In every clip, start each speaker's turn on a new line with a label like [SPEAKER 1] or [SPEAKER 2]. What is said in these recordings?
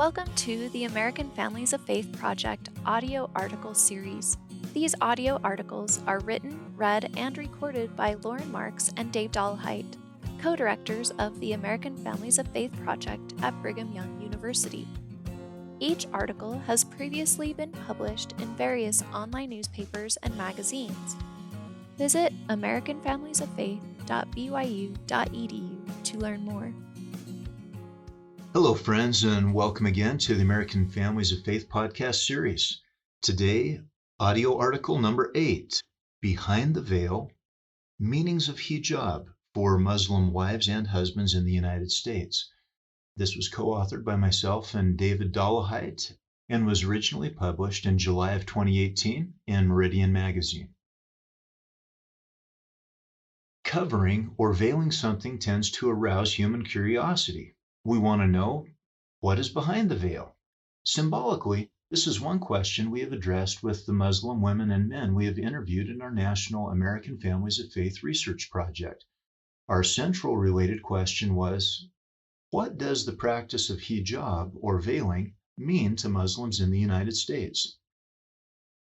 [SPEAKER 1] Welcome to the American Families of Faith Project audio article series. These audio articles are written, read, and recorded by Loren Marks and Dave Dollahite, co-directors of the American Families of Faith Project at Brigham Young University. Each article has previously been published in various online newspapers and magazines. Visit americanfamiliesoffaith.byu.edu to learn more.
[SPEAKER 2] Hello, friends, and welcome again to the American Families of Faith podcast series. Today, audio article number 8, Behind the Veil, Meanings of Hijab for Muslim Wives and Husbands in the United States. This was co-authored by myself and David Dollahite and was originally published in July of 2018 in Meridian Magazine. Covering or veiling something tends to arouse human curiosity. We want to know, what is behind the veil? Symbolically, this is one question we have addressed with the Muslim women and men we have interviewed in our National American Families of Faith Research Project. Our central related question was, what does the practice of hijab or veiling mean to Muslims in the United States?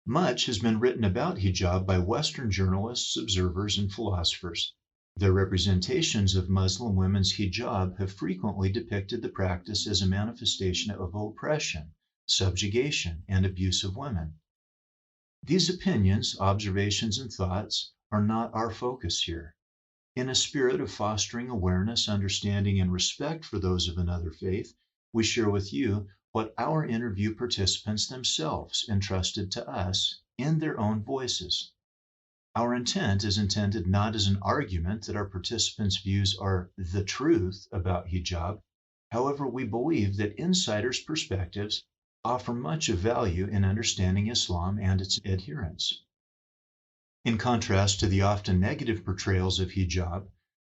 [SPEAKER 2] Much has been written about hijab by Western journalists, observers, and philosophers. Their representations of Muslim women's hijab have frequently depicted the practice as a manifestation of oppression, subjugation, and abuse of women. These opinions, observations, and thoughts are not our focus here. In a spirit of fostering awareness, understanding, and respect for those of another faith, we share with you what our interview participants themselves entrusted to us in their own voices. Our intent is intended not as an argument that our participants' views are the truth about hijab. However, we believe that insiders' perspectives offer much of value in understanding Islam and its adherents. In contrast to the often negative portrayals of hijab,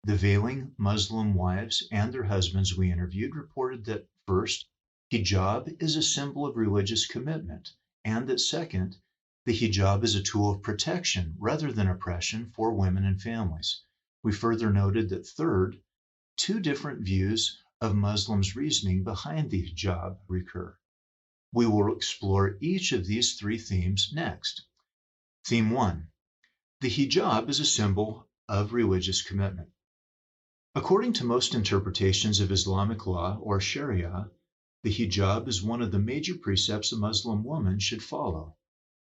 [SPEAKER 2] the veiling Muslim wives and their husbands we interviewed reported that, first, hijab is a symbol of religious commitment, and that, second, the hijab is a tool of protection rather than oppression for women and families. We further noted that, third, two different views of Muslims' reasoning behind the hijab recur. We will explore each of these three themes next. Theme 1. The hijab is a symbol of religious commitment. According to most interpretations of Islamic law or Sharia, the hijab is one of the major precepts a Muslim woman should follow.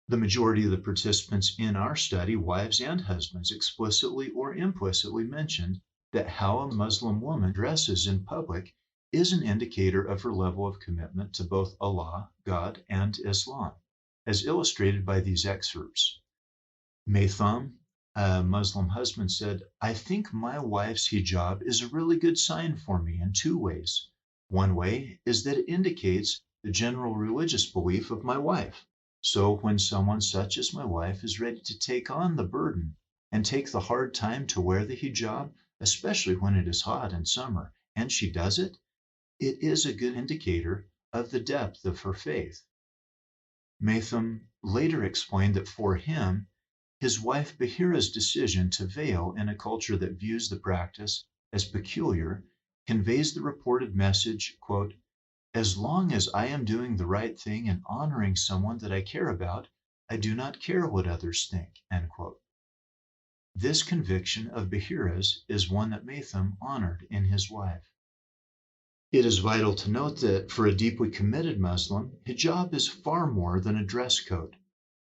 [SPEAKER 2] The majority of the participants in our study, wives and husbands, explicitly or implicitly mentioned that how a Muslim woman dresses in public is an indicator of her level of commitment to both Allah, God, and Islam, as illustrated by these excerpts. Maytham, a Muslim husband, said, "I think my wife's hijab is a really good sign for me in two ways. One way is that it indicates the general religious belief of my wife. So when someone such as my wife is ready to take on the burden and take the hard time to wear the hijab, especially when it is hot in summer, and she does it, it is a good indicator of the depth of her faith." Maytham later explained that for him, his wife Bahira's decision to veil in a culture that views the practice as peculiar conveys the reported message, quote, "As long as I am doing the right thing and honoring someone that I care about, I do not care what others think," end quote. This conviction of Bahira's is one that Maytham honored in his wife. It is vital to note that for a deeply committed Muslim, hijab is far more than a dress code.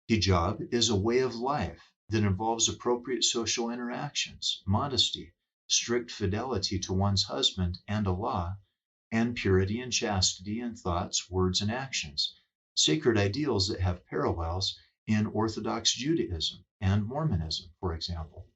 [SPEAKER 2] Hijab is a way of life that involves appropriate social interactions, modesty, strict fidelity to one's husband and Allah, and purity and chastity in thoughts, words, and actions, sacred ideals that have parallels in Orthodox Judaism and Mormonism, for example.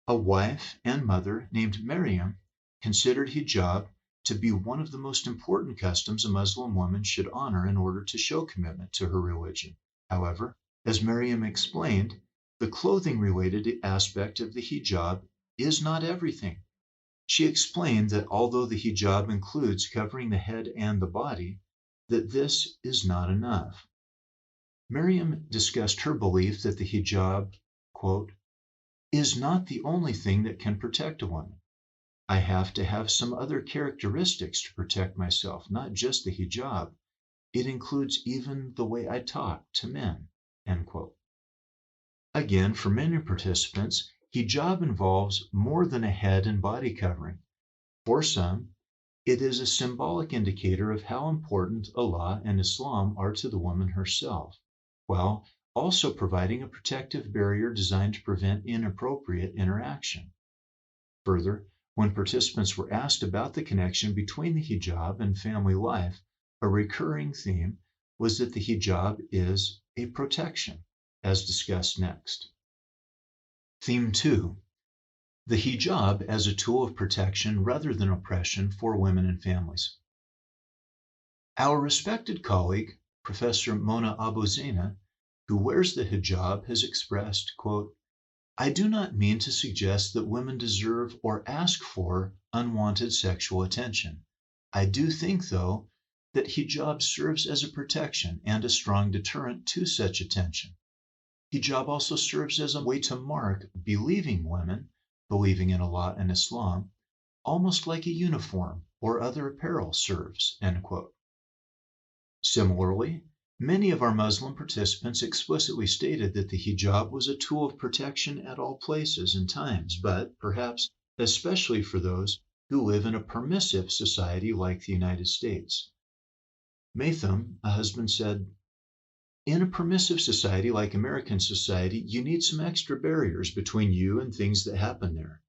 [SPEAKER 2] A wife and mother named Miriam considered hijab to be one of the most important customs a Muslim woman should honor in order to show commitment to her religion. However, as Miriam explained, the clothing-related aspect of the hijab is not everything. She explained that although the hijab includes covering the head and the body, that this is not enough. Miriam discussed her belief that the hijab, quote, "is not the only thing that can protect a woman. I have to have some other characteristics to protect myself, not just the hijab. It includes even the way I talk to men, end quote. Again, for many participants, hijab involves more than a head and body covering. For some, it is a symbolic indicator of how important Allah and Islam are to the woman herself, while also providing a protective barrier designed to prevent inappropriate interaction. Further, when participants were asked about the connection between the hijab and family life, a recurring theme was that the hijab is a protection, as discussed next. Theme 2. The hijab as a tool of protection rather than oppression for women and families. Our respected colleague, Professor Mona Abu-Zeina, who wears the hijab, has expressed, quote, I do not mean to suggest that women deserve or ask for unwanted sexual attention. I do think, though, that hijab serves as a protection and a strong deterrent to such attention. Hijab also serves as a way to mark believing women, believing in Allah and Islam, almost like a uniform or other apparel serves, end quote. Similarly, many of our Muslim participants explicitly stated that the hijab was a tool of protection at all places and times, but perhaps especially for those who live in a permissive society like the United States. Matham, a husband, said, in a permissive society like American society, you need some extra barriers between you and things that happen there.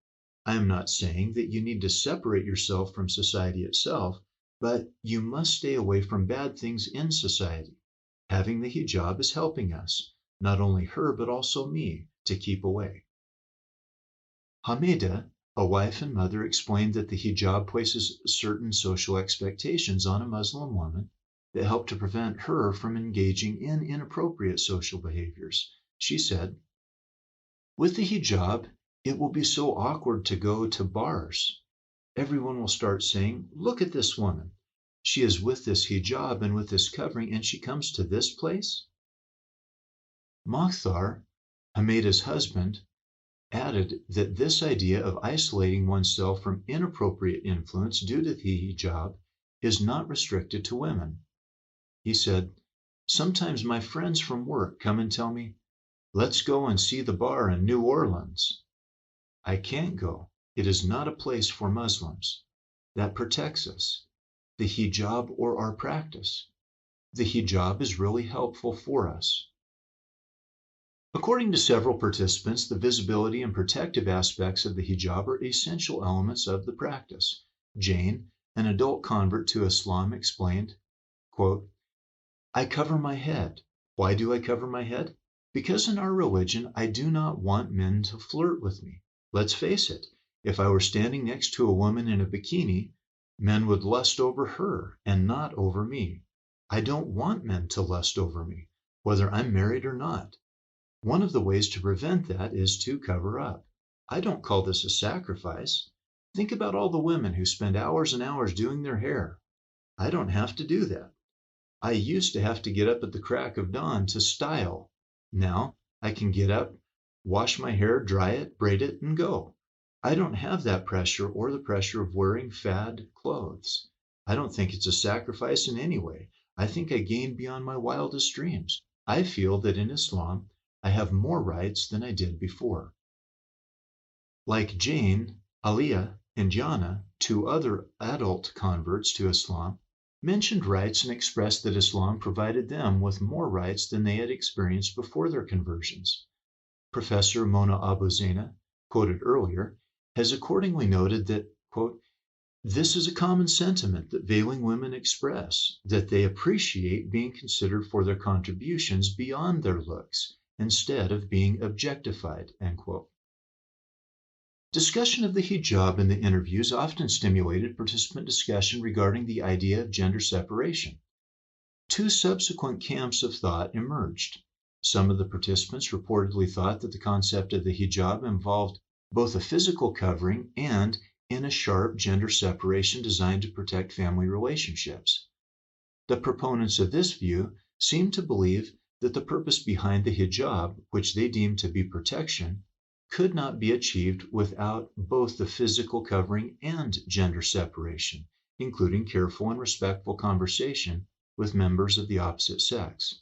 [SPEAKER 2] I am not saying that you need to separate yourself from society itself, but you must stay away from bad things in society. Having the hijab is helping us, not only her, but also me, to keep away. Hamida, a wife and mother, explained that the hijab places certain social expectations on a Muslim woman that help to prevent her from engaging in inappropriate social behaviors. She said, with the hijab, it will be so awkward to go to bars. Everyone will start saying, look at this woman. She is with this hijab and with this covering, and she comes to this place? Mokhtar, Hamida's husband, added that this idea of isolating oneself from inappropriate influence due to the hijab is not restricted to women. He said, sometimes my friends from work come and tell me, let's go and see the bar in New Orleans. I can't go. It is not a place for Muslims. That protects us, the hijab or our practice. The hijab is really helpful for us. According to several participants, the visibility and protective aspects of the hijab are essential elements of the practice. Jane, an adult convert to Islam, explained, quote, I cover my head. Why do I cover my head? Because in our religion, I do not want men to flirt with me. Let's face it, if I were standing next to a woman in a bikini, men would lust over her and not over me. I don't want men to lust over me, whether I'm married or not. One of the ways to prevent that is to cover up. I don't call this a sacrifice. Think about all the women who spend hours and hours doing their hair. I don't have to do that. I used to have to get up at the crack of dawn to style. Now I can get up, wash my hair, dry it, braid it, and go. I don't have that pressure or the pressure of wearing fad clothes. I don't think it's a sacrifice in any way. I think I gained beyond my wildest dreams. I feel that in Islam, I have more rights than I did before. Like Jane, Aliyah, and Jana, two other adult converts to Islam, mentioned rights and expressed that Islam provided them with more rights than they had experienced before their conversions. Professor Mona Abu-Zeina, quoted earlier, has accordingly noted that, quote, this is a common sentiment that veiling women express, that they appreciate being considered for their contributions beyond their looks, instead of being objectified, end quote. Discussion of the hijab in the interviews often stimulated participant discussion regarding the idea of gender separation. Two subsequent camps of thought emerged. Some of the participants reportedly thought that the concept of the hijab involved both a physical covering and in a sharp gender separation designed to protect family relationships. The proponents of this view seemed to believe that the purpose behind the hijab, which they deemed to be protection, could not be achieved without both the physical covering and gender separation, including careful and respectful conversation with members of the opposite sex.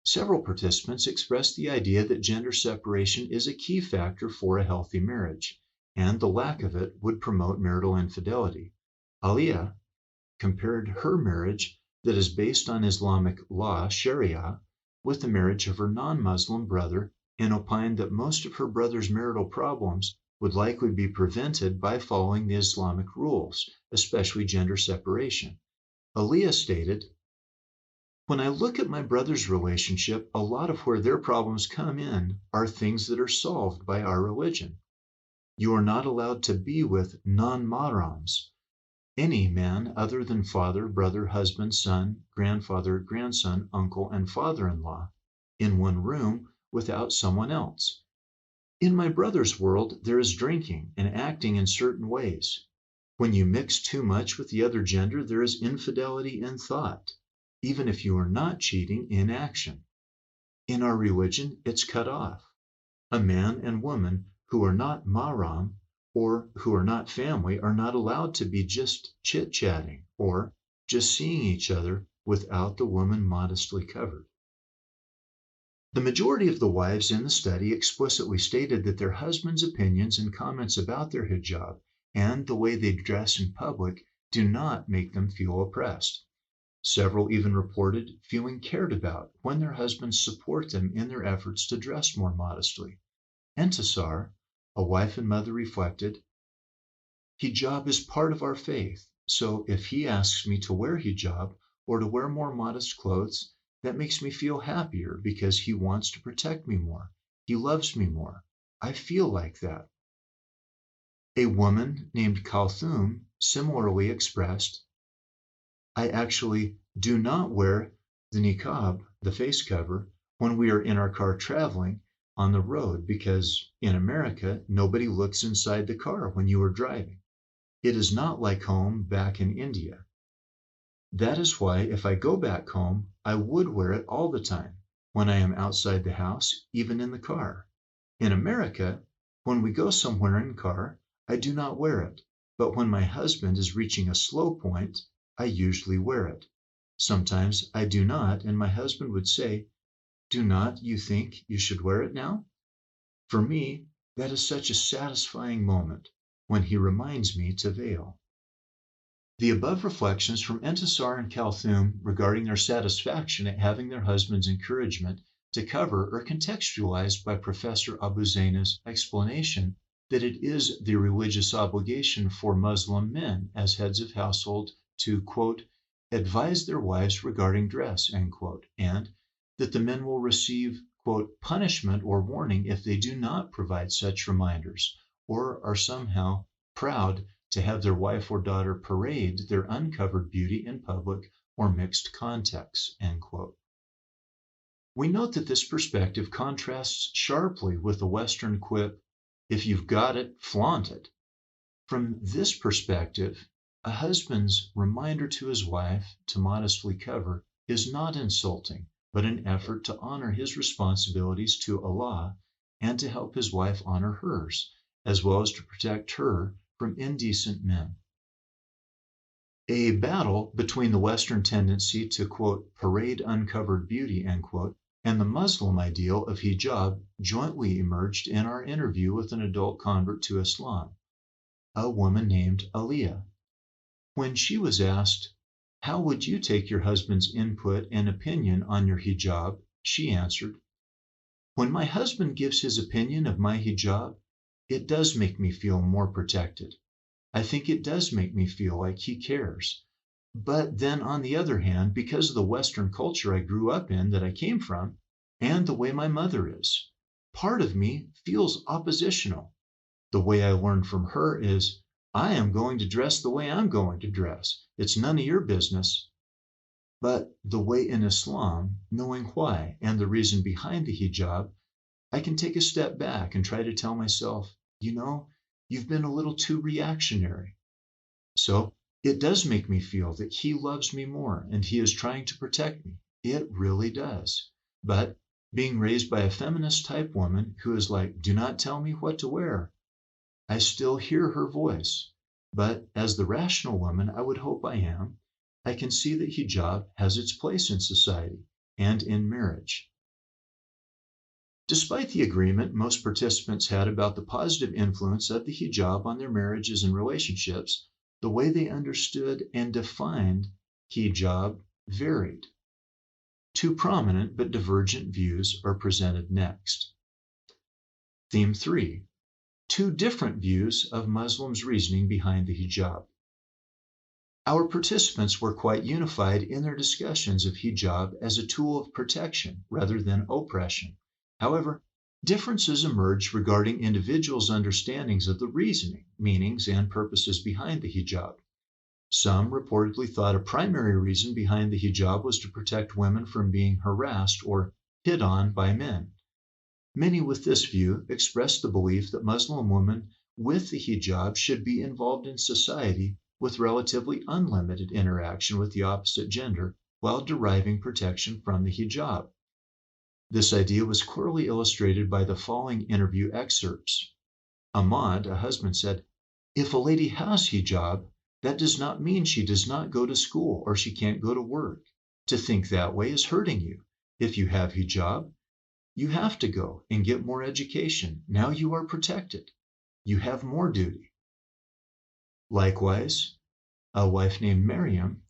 [SPEAKER 2] Several participants expressed the idea that gender separation is a key factor for a healthy marriage, and the lack of it would promote marital infidelity. Aliyah compared her marriage that is based on Islamic law, Sharia, with the marriage of her non-Muslim brother and opined that most of her brother's marital problems would likely be prevented by following the Islamic rules, especially gender separation. Aliyah stated, "When I look at my brother's relationship, a lot of where their problems come in are things that are solved by our religion. You are not allowed to be with non-mahrams, any man other than father, brother, husband, son, grandfather, grandson, uncle, and father-in-law, in one room without someone else. In my brother's world, there is drinking and acting in certain ways. When you mix too much with the other gender, there is infidelity in thought, even if you are not cheating in action. In our religion, it's cut off. A man and woman who are not mahram or who are not family are not allowed to be just chit-chatting or just seeing each other without the woman modestly covered." The majority of the wives in the study explicitly stated that their husbands' opinions and comments about their hijab and the way they dress in public do not make them feel oppressed. Several even reported feeling cared about when their husbands support them in their efforts to dress more modestly. Entisar, a wife and mother, reflected, "Hijab is part of our faith, so if he asks me to wear hijab or to wear more modest clothes, that makes me feel happier because he wants to protect me more. He loves me more. I feel like that." A woman named Kalthum similarly expressed, "I actually do not wear the niqab, the face cover, when we are in our car traveling on the road because in America, nobody looks inside the car when you are driving. It is not like home back in India. That is why if I go back home, I would wear it all the time, when I am outside the house, even in the car. In America, when we go somewhere in car, I do not wear it, but when my husband is reaching a slow point, I usually wear it. Sometimes I do not, and my husband would say, 'Do not you think you should wear it now?' For me, that is such a satisfying moment when he reminds me to veil." The above reflections from Entisar and Kalthum regarding their satisfaction at having their husband's encouragement to cover are contextualized by Professor Abu Zaina's explanation that it is the religious obligation for Muslim men as heads of household to, quote, "advise their wives regarding dress," end quote, and that the men will receive, quote, "punishment or warning if they do not provide such reminders or are somehow proud to have their wife or daughter parade their uncovered beauty in public or mixed contexts," end quote. We note that this perspective contrasts sharply with the Western quip, "If you've got it, flaunt it." From this perspective, a husband's reminder to his wife to modestly cover is not insulting, but an effort to honor his responsibilities to Allah and to help his wife honor hers, as well as to protect her from indecent men. A battle between the Western tendency to, quote, "parade uncovered beauty," end quote, and the Muslim ideal of hijab jointly emerged in our interview with an adult convert to Islam, a woman named Aliyah. When she was asked, "How would you take your husband's input and opinion on your hijab?" she answered, "When my husband gives his opinion of my hijab, it does make me feel more protected. I think it does make me feel like he cares. But then on the other hand, because of the Western culture I grew up in that I came from, and the way my mother is, part of me feels oppositional. The way I learned from her is, I am going to dress the way I'm going to dress. It's none of your business." But the way in Islam, knowing why and the reason behind the hijab, I can take a step back and try to tell myself, you've been a little too reactionary. So it does make me feel that he loves me more and he is trying to protect me. It really does. But Being raised by a feminist type woman who is like, do not tell me what to wear, I still hear her voice. But as the rational woman I would hope I am, I can see that hijab has its place in society and in marriage. Despite the agreement most participants had about the positive influence of the hijab on their marriages and relationships, the way they understood and defined hijab varied. Two prominent but divergent views are presented next. Theme 3. Two different views of Muslims' reasoning behind the hijab. Our participants were quite unified in their discussions of hijab as a tool of protection rather than oppression. However, differences emerged regarding individuals' understandings of the reasoning, meanings, and purposes behind the hijab. Some reportedly thought a primary reason behind the hijab was to protect women from being harassed or hit on by men. Many with this view expressed the belief that Muslim women with the hijab should be involved in society with relatively unlimited interaction with the opposite gender while deriving protection from the hijab. This idea was clearly illustrated by the following interview excerpts. Ahmad, a husband, said, "If a lady has hijab, that does not mean she does not go to school or she can't go to work. To think that way is hurting you. If you have hijab, you have to go and get more education. Now you are protected. You have more duty." Likewise, a wife named Miriam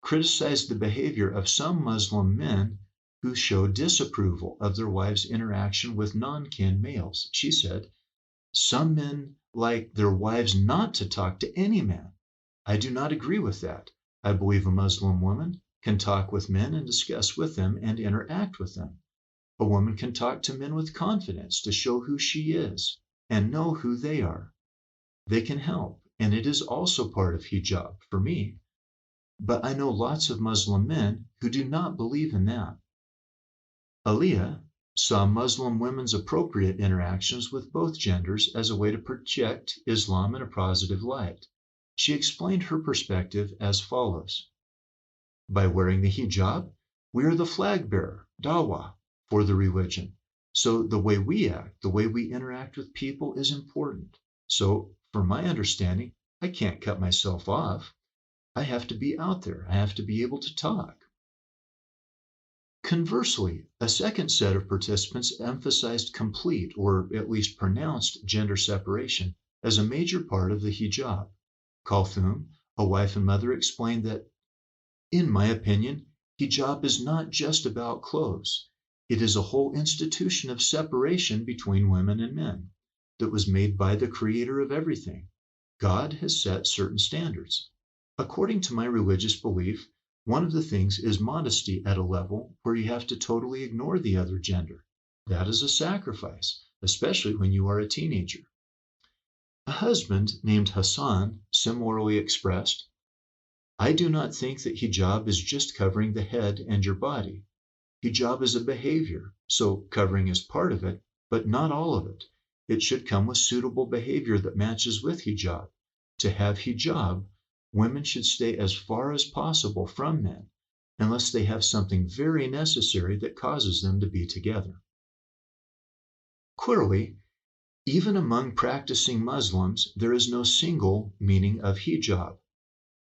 [SPEAKER 2] criticized the behavior of some Muslim men who showed disapproval of their wives' interaction with non-kin males. She said, "Some men like their wives not to talk to any man. I do not agree with that. I believe a Muslim woman can talk with men and discuss with them and interact with them. A woman can talk to men with confidence to show who she is and know who they are. They can help, and it is also part of hijab for me. But I know lots of Muslim men who do not believe in that." Aliyah saw Muslim women's appropriate interactions with both genders as a way to project Islam in a positive light. She explained her perspective as follows. By wearing the hijab, we are the flag bearer, dawah, for the religion. So the way we act, the way we interact with people is important. So from my understanding, I can't cut myself off. I have to be out there. I have to be able to talk. Conversely, a second set of participants emphasized complete or at least pronounced gender separation as a major part of the hijab. Kalthum, a wife and mother, explained that, "In my opinion, hijab is not just about clothes. It is a whole institution of separation between women and men that was made by the creator of everything. God has set certain standards. According to my religious belief, one of the things is modesty at a level where you have to totally ignore the other gender. That is a sacrifice, especially when you are a teenager." A husband named Hassan similarly expressed, "I do not think that hijab is just covering the head and your body. Hijab is a behavior, so covering is part of it, but not all of it. It should come with suitable behavior that matches with hijab. To have hijab, women should stay as far as possible from men, unless they have something very necessary that causes them to be together." Clearly, even among practicing Muslims, there is no single meaning of hijab.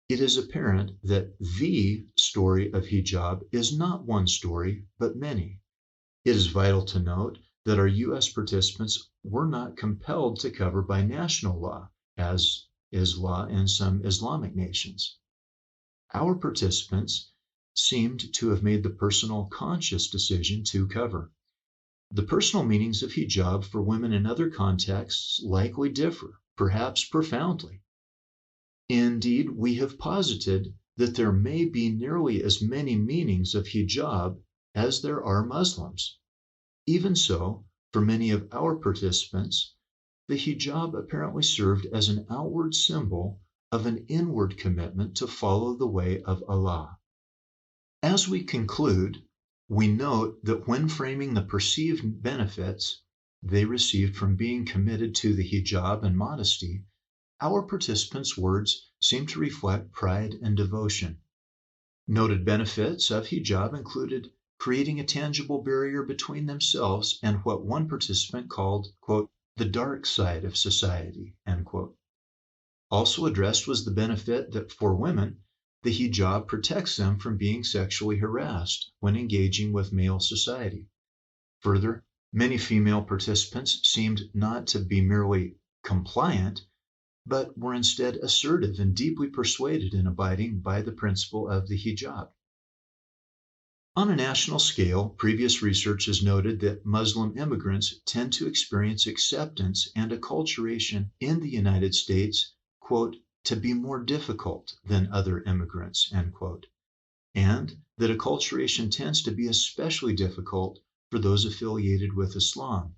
[SPEAKER 2] It is apparent that the story of hijab is not one story, but many. It is vital to note that our U.S. participants were not compelled to cover by national law, as is law in some Islamic nations. Our participants seemed to have made the personal conscious decision to cover. The personal meanings of hijab for women in other contexts likely differ, perhaps profoundly. Indeed, we have posited that there may be nearly as many meanings of hijab as there are Muslims. Even so, for many of our participants, the hijab apparently served as an outward symbol of an inward commitment to follow the way of Allah. As we conclude, we note that when framing the perceived benefits they received from being committed to the hijab and modesty, our participants' words seem to reflect pride and devotion. Noted benefits of hijab included creating a tangible barrier between themselves and what one participant called, quote, the dark side of society, end quote. Also addressed was the benefit that for women, the hijab protects them from being sexually harassed when engaging with male society. Further, many female participants seemed not to be merely compliant, but were instead assertive and deeply persuaded in abiding by the principle of the hijab. On a national scale, previous research has noted that Muslim immigrants tend to experience acceptance and acculturation in the United States, quote, to be more difficult than other immigrants, end quote, and that acculturation tends to be especially difficult for those affiliated with Islam.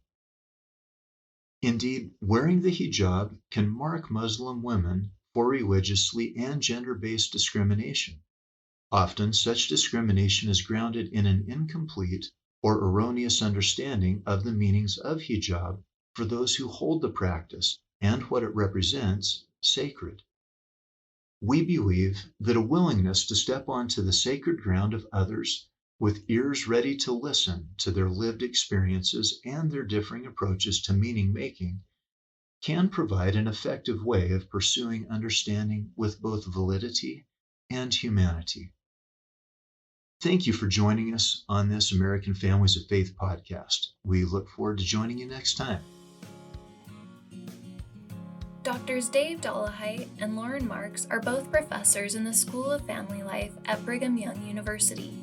[SPEAKER 2] Indeed, wearing the hijab can mark Muslim women for religiously and gender-based discrimination. Often, such discrimination is grounded in an incomplete or erroneous understanding of the meanings of hijab for those who hold the practice and what it represents sacred. We believe that a willingness to step onto the sacred ground of others with ears ready to listen to their lived experiences and their differing approaches to meaning making can provide an effective way of pursuing understanding with both validity and humanity. Thank you for joining us on this American Families of Faith podcast. We look forward to joining you next time.
[SPEAKER 1] Drs. Dave Dollahite and Loren Marks are both professors in the School of Family Life at Brigham Young University.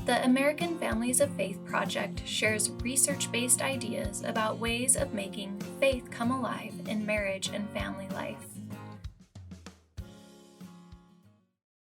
[SPEAKER 1] The American Families of Faith project shares research-based ideas about ways of making faith come alive in marriage and family life.